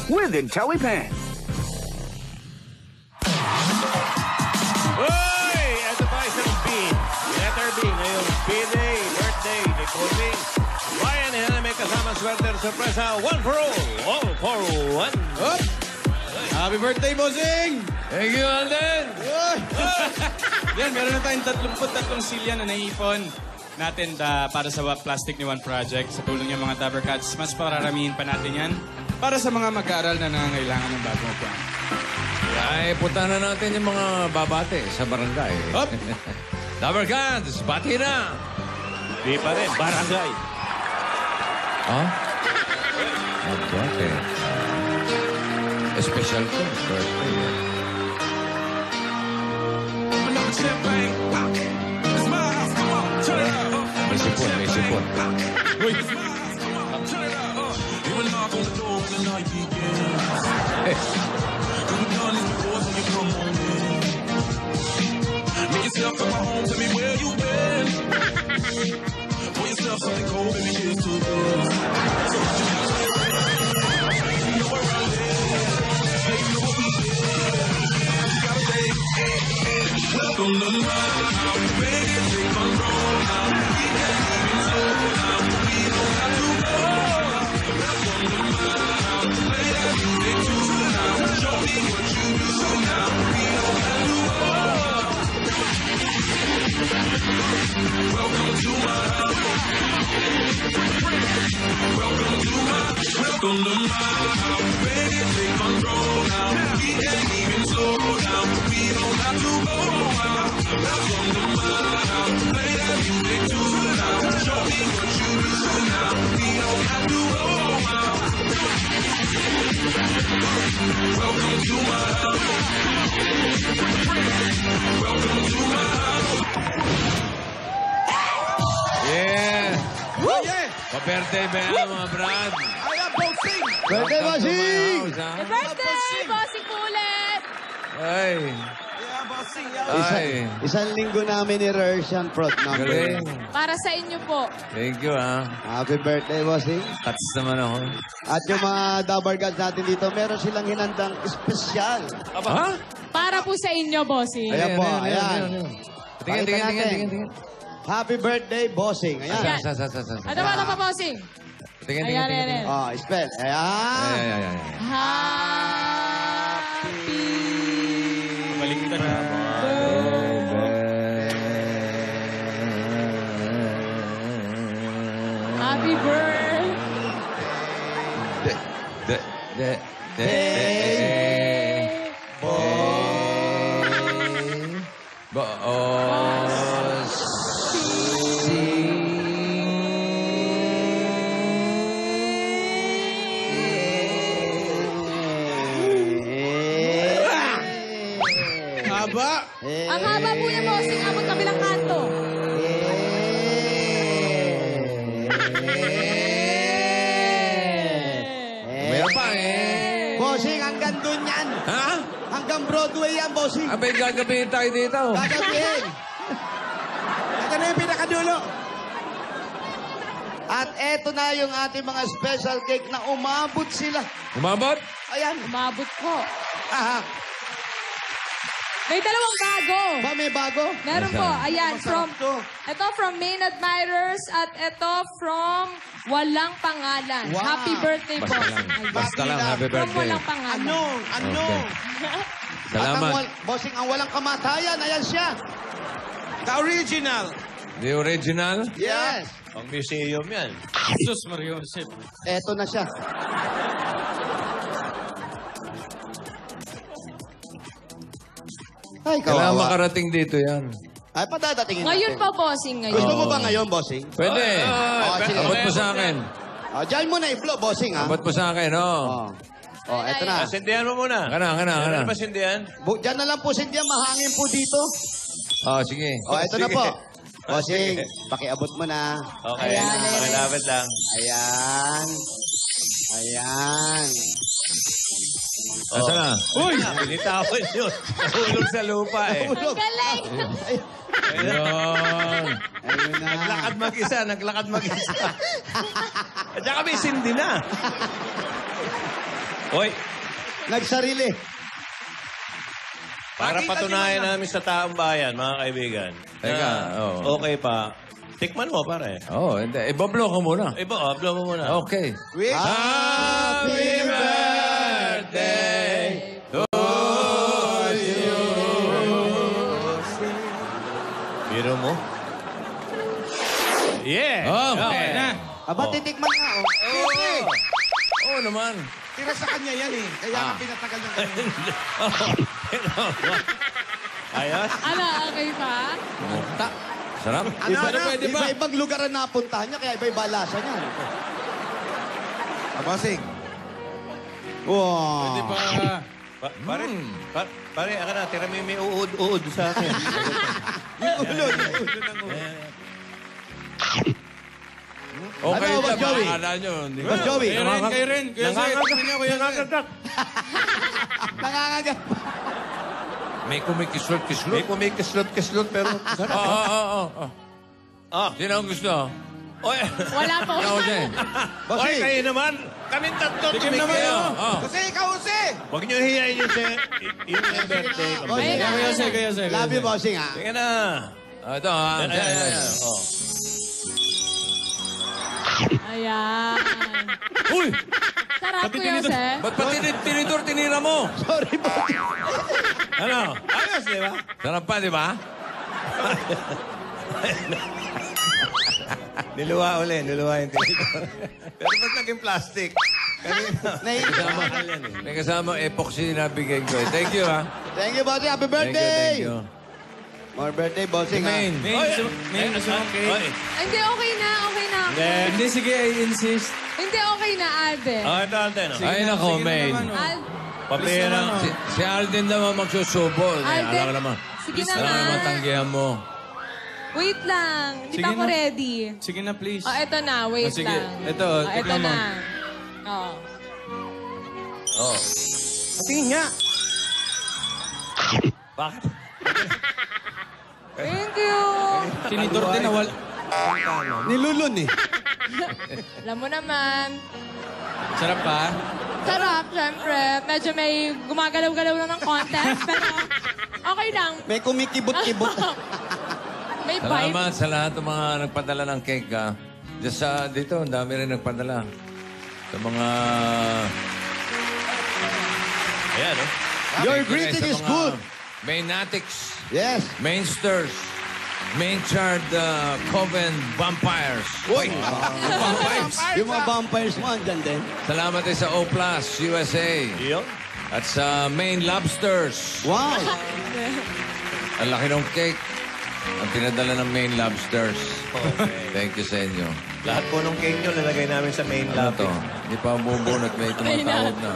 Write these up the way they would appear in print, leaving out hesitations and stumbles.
with IntelliPan. Uy! Ito pa isang B. Letter B. Ngayong B-Day, birthday, ni Coaching. Ryan, yan may kasama sweater sorpresa. One for all for one. Up! Happy birthday, bossing! Thank you, Alden! Yan, meron na tayong 33 silya na naipon natin para sa Plastic ni One Project. Sa tulong niya mga Dabber Cats, mas pararamihin pa natin yan para sa mga mag-aaral na nangangailangan ng bagong plan. Ay, punta na natin yung mga babate sa barangay. Up! Dabber Cats, bati na! Di pa rin, barangay. Ha? Babate. Special ko, birthday. May sipon, may sipon. Uy! Yeah! Oh, yeah! Pa-birthday ba yan, mga brad? Ayan, bossing! Birthday, bossing! Happy birthday, bossing ulit! Ay! Yeah, bossing! Isang linggo namin ni Rersian Prot number. Galing. Para sa inyo po. Thank you, ha. Happy birthday, bossing. Cuts naman ako. At yung mga Dabber Gods natin dito, meron silang hinandang espesyal. Ha? Para po sa inyo, bossing. Ayan po, ayan. Tingin, Pakita tingin, natin. tingin, tingin. Happy birthday, bossing. Ayan. Ayan. Sa. Ano ba pa, bossing? Tingin, Ayan, tingin, tingin. ayan. Oh, spell. Ayan. Ayan. Happy Baliktad na. Happy birthday. Haba! Ang haba po niya, bossing. Abot kabilang kanto. Meron pa eh. Bossing, hanggang dun yan. Ha? Hanggang Broadway yan, bossing. Abay, gagabihin tayo dito. Gagabihin. Ito na yung pinakadulo. At eto na yung ating mga special cake na umabot sila. Umabot? Ayan. Umabot po. Aha. May dalawang bago. Ba, may bago? Meron po. Ayan. Masarap to. Ito from main admirers at ito from walang pangalan. Wow. Happy birthday, Basta lang. bossing. Ay, Basta lang, happy from birthday. walang pangalan. Ano? Okay. At ang Salamat. bossing, ang walang kamatayan, ayan siya. The-original! The original? Yes. Ang museum yan. Sus Mario Josep. Eto na siya. Ay, Kailangan kawawa. makarating dito yan. Ay, padadatingin Ngayon natin. pa, bossing. Ngayon. Gusto mo ba ngayon, bossing? Pwede. sige. Abot mo sa akin. Diyan mo na i-flow, bossing, ha? Abot mo sa akin, oh. Eto na. Sindihan mo muna. Kana. Ano ba sindihan? Diyan na lang po, Cynthia, mahangin po dito. Oh, sige. Eto na Sige. po. Bossing, pakiabot mo na. Okay, pakilapit lang. Ayan. Ayan. Asa na? Uy! Pinitawan yun. Nahulog sa lupa eh. Ang galing. Ayun. Ayun na. Naglakad mag-isa. At saka may sindi na. Hoy, Nagsarili. para patunayan namin sa taong bayan, mga kaibigan. Teka, oo. Okay pa. Tikman mo, pare. Oo, hindi. Ibablo ka muna. Blow mo muna. Okay. Happy birthday to Biro mo? Yeah! Okay na. Aba, titikman nga, oh. Oo naman. Tira sa kanya yan eh. Kaya nga pinatagal ng kanya. Ayos? Ano, okay pa? Sarap. Iba-ibang lugar ang napuntahan niya, kaya iba-iba lasa niya. Bossing. Wow. Di ba? Pare, ako na, tira mo yung may uod sa akin. Okay Ano, lang. Joey? Akala nyo. Hindi Ba, Joey? Kayo rin. Kuya Sir, tingnan niyo, Kuya Sir. Nangangagat. May kumikislot-kislot. May kumikislot-kislot, pero sarap. Oo. Ah. Sino ang gusto? Oy, Wala po. Ikaw din. oy, kayo naman. Kaming tatlo. Tikim naman tumigil. yun. Jose, ikaw, Jose! Huwag niyo hiyain yung birthday. Bossing. Ayun na. Kuya Sir, Kuya Sir. Love you, bossing, ha? Sige na. Ito ha. Oh. Ayan. Uy! Sarap, Kuya Sir. Ba't pa tinidor tinira mo? Sorry, bossing. Ano? Ayos, di ba? Sarap pa, di ba? Niluwa yung tinidor. Pero ba't naging plastic? Kasama, may kasama epoxy na bigay ko. Thank you, ha? Thank you, bossing. Happy Thank birthday. you. More birthday, bossing, ha? Main. May gusto mong cake? Oy. Hindi, okay na. Okay na ako. Hindi. Hindi, sige, I insist. Hindi, okay na, Alden. Oh, ito, Alden. oh. Ay, nako, main. Papira. Si Alden naman magsusubo. Alden, Alam ko naman. sige na Alam ko naman nga. tanggihan mo. Wait lang. Hindi Sige pa ako na. ready. Sige na, please. Oh, eto na. Wait sige. lang. Ito, Oh, eto tignan mo. na. Oh. Oh. Tingin nga. Bakit? Thank you. Tinidor din na wala. Nilulun, eh. Alam mo naman. Sarap pa? Sarap, syempre. Medyo may gumagalaw-galaw na ng contest, pero okay lang. May kumikibot-kibot. May vibe. Salamat sa lahat ng mga nagpadala ng cake, ha? Just dito, ang dami rin nagpadala. Sa mga... Ayan, oh. Your Thank you rin greeting sa is mga good. Mainatics, Yes. Mainsters, Mainchard, Coven Vampires. Uy! Yung mga vampires mo, andyan din. Salamat din sa O+, USA. Yun. At sa Main Lobsters. Wow! Ang laki ng cake. Ang pinadala ng Main Lobsters. Thank you sa inyo. Lahat po ng cake nyo, lalagay namin sa main Ano lab. to? Hindi pa bumubunot. May tumatawag na.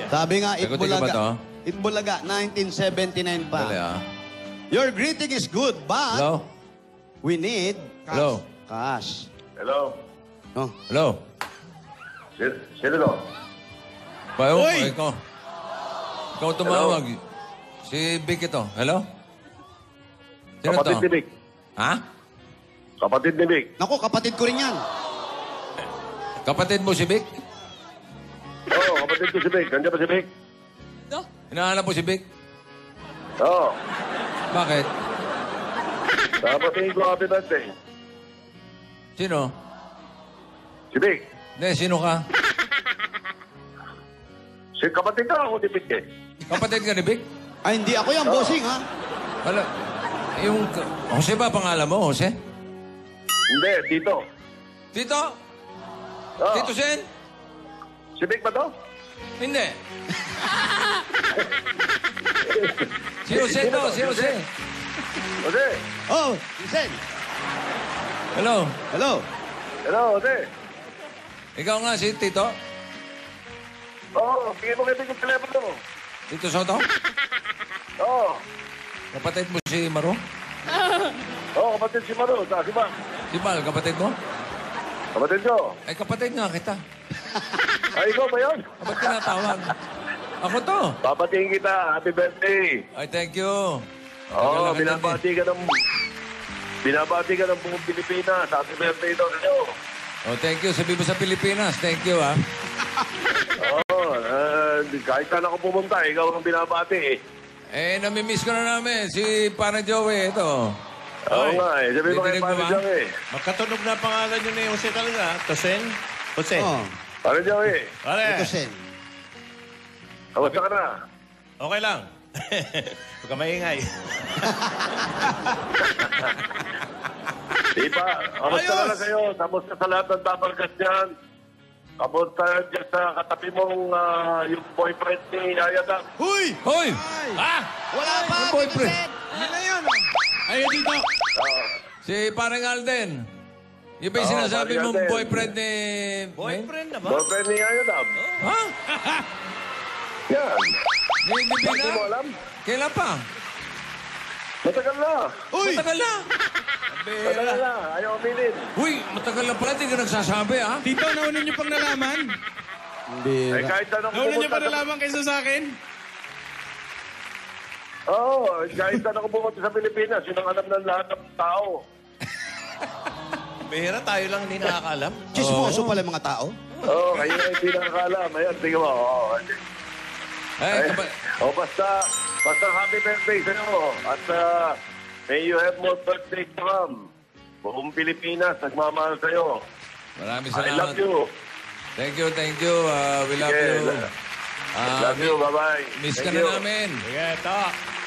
Sabi nga, Sagutin ko ba to? Itbulaga, 1979 pa. Dali, ha? Your greeting is good, but Hello? we need Hello? cash. Hello? Oh. Hello? Sino to? Bayo, ikaw. Ikaw tumawag. Si Vic ito. Hello? Sino Kapatid to? ni Vic. Ha? Kapatid ni Vic. Naku, kapatid ko rin yan. Kapatid mo si Vic? Oo, kapatid ko si Vic. Nandiyan ba si Vic? Hinahanap mo si Vic? Oo. Bakit? Dapatingin ko happy birthday. Sino? Si Vic. Hindi, sino ka? Si kapatid ka ako ni Vic eh. Kapatid ka ni Vic? Ay, hindi ako yan, bossing, ha? Wala. Yung... Jose ba pangalan mo, Jose? Hindi, Tito. Tito? Oo. Tito Sen? Si Vic ba to? Hindi. Si Jose to, si Jose. Jose. Oh, listen. Hello? Hello. Hello, Jose. Ikaw nga si Tito? Oo, bigay mo kay Vic yung telepono mo. Tito Soto? Oo. Kapatid mo si Maro? Oo, kapatid si Maro. Saka si Bang. Si Bal, kapatid mo? Kapatid ko. Ay, kapatid nga kita. Ay, ikaw ba yun? Ba't tinatawag? Ako to. Papatingin kita. Happy birthday. Ay, thank you. Oo, Tagal-tagal binabati ka ng... Binabati ka ng buong Pilipinas. Happy birthday daw sa'yo. Oh, thank you. Sabi mo sa Pilipinas. Thank you, ha? Oo, Kahit saan ako pumunta, ikaw ang binabati eh. Namimiss ko na namin. Si Parang Joey, ito. Oo nga eh. Sabi mo kay Didinig mo Parang ba? Joey. Magkatunog na pangalan yun ni Jose talaga. Tosen? Jose? Oh, Parang Joey, Pare, ito Sen. kamusta ka na? okay lang. Huwag ka maingay. Di ba? Kamusta na lang kayo? Kamusta sa lahat ng tabarkas dyan? Kamusta dyan sa katabi mong yung boyfriend ni Ayada? Huy! Hoy! Ah! Wala pa! Ang boyfriend. Yun na yun. Oh. Ayaw dito. Si Parang Alden. Yung ba yung Oo, sinasabi Parang mong Alden. boyfriend ni... Boyfriend na ba? Boyfriend ni Ayada? Ha? Yan. Ni Hindi mo Divina? alam? Kailan pa? Matagal na. Uy! Matagal na. Matagal na. Ayaw aminin. Uy, matagal na pala. Hindi ka nagsasabi, ha? Tito, nauna niyo pang nalaman. Eh, kahit saan ako Nauna niyo pumunta pa nalaman kaysa sa akin. Oo, kahit saan ako pumunta sa Pilipinas, yun ang alam ng lahat ng tao. Bihira, tayo lang hindi nakakaalam. Chismoso pala mga tao. Oo, kayo na hindi nakakaalam. Ayan, tingnan mo. Oo, Ay, basta happy birthday sa iyo. At may you have more birthday to come. Buong Pilipinas, nagmamahal sa iyo. maraming I salamat. love you. Thank you, thank you. We love Sige, you. love you, bye-bye. Miss ka Thank na you. namin. Sige, ito.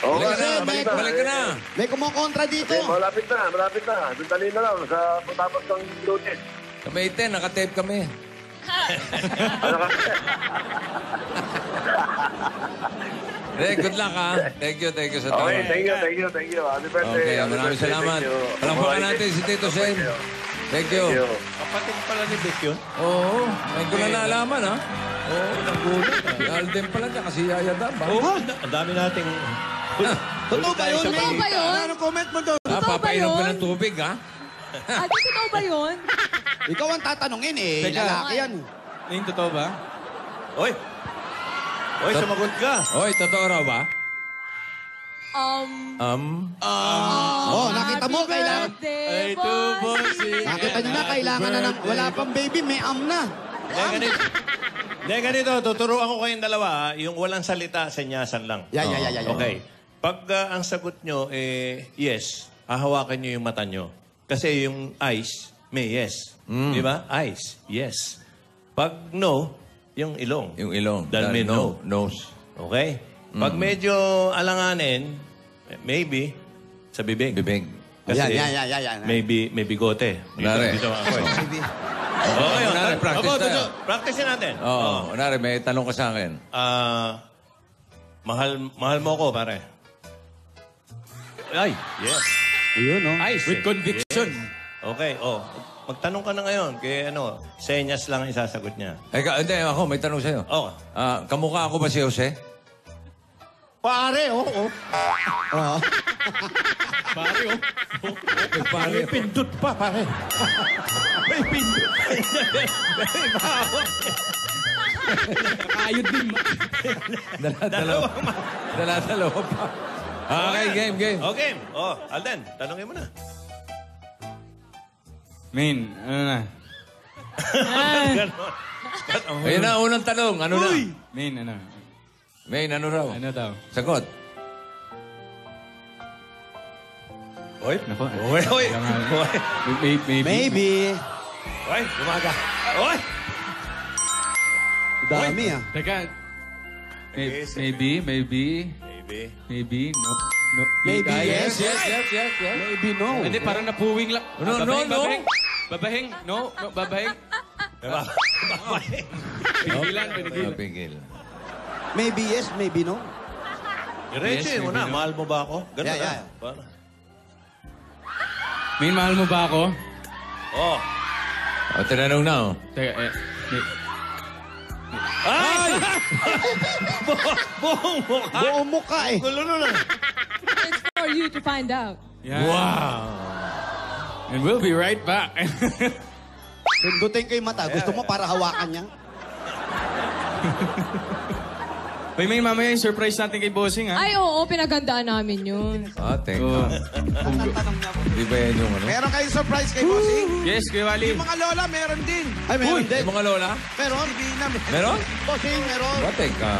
Oo, Balik ka na, Kasi balik ka na. May kumukontra dito. Okay, malapit na. Dali na lang sa matapos ng lunes. Kami 10, nakatape kami. Good luck, ha? Thank you sa tawag. Okay, thank you. Happy birthday. Okay, happy maraming birthday, salamat. thank you. Palakpakan natin si Tito Sen. Thank you. Thank you. Kapatid pala ni Vic yun. Oo, may ko na naalaman, ha? Oo, nagulat. Si Alden pala niya kasi Ayada ba? Oo, ang dami nating... Totoo ba yun? Totoo ba yun? Anong comment mo doon? Totoo ba Papainom yun? ka ng tubig, ha? Ate, totoo ba yun? Ikaw ang tatanungin eh. Teka. Lalaki yan. Yung totoo ba? Oy! Oy, sumagot ka. Oy, totoo raw ba? Oh, nakita mo, Happy kailangan. birthday, Ay, to, bossing. Nakita nyo na, kailangan na ng... Wala pang baby, may na. Hindi, ganito. Tuturuan ko kayong dalawa. Yung walang salita, senyasan lang. Yeah. Okay. Pag ang sagot nyo, yes, hahawakan nyo yung mata nyo. Kasi yung eyes, may yes. Di ba? Eyes, yes. Pag no, yung ilong. Yung ilong. Dahil may no. Nose. Okay? Pag medyo alanganin, maybe, sa bibig. Bibig. Kasi Yan. may bigote. Kunwari. Dito ako. Baby. Okay, Kunwari, practice Opo, tayo. practice natin. Oo, kunwari, may tanong ka sa akin. Mahal mo ako, pare. Ay, yes. Ayun, oh. Eyes. With conviction. Okay, magtanong ka na ngayon. Kaya senyas lang ang isasagot niya. Hindi, ako, may tanong sa'yo. Oh, Kamukha ako ba si Jose? Pare, oo. Oo. Pare, oh. Pare, Pindot pa, pare. May pindot. Ayod din. dalawa pa. Okay, game. Okay. Alden, tanongin mo na. Main, ano na? Ayun na, unang tanong. Ano na? Main, ano? Main, ano raw? Ano daw? Sagot. Oy. Nako. Oy. Maybe. Maybe. Oy, umaga. Oy. Dami ah. Teka. Maybe. Baby. No. Maybe yes. Yes. Maybe no. Hindi, parang napuwing lang. No. Babahing. No, babahing. Pigilan. Pigil. Maybe yes, maybe no. Reggie, Yes, mo na. maybe no. Mahal mo ba ako? Ganun Yeah. na. Para. Main, mahal mo ba ako? Oh. Tinanong na, oh. Teka, Ay! Buong mukha. Buong mukha eh. Gulo na. It's for you to find out. yeah. Wow. And we'll be right back. Pindutin ko yung mata. Gusto mo para hawakan niya? May mamaya yung surprise natin kay Bossing, ha? Ay, oo, pinagandaan namin yun. Thank you. Di ba yan yung ano? Meron kayong surprise kay Bossing? Yes, Kuya Wally. Yung mga lola, meron din. Ay, meron din. Yung mga lola? Meron. Meron? Bossing, meron. Teka.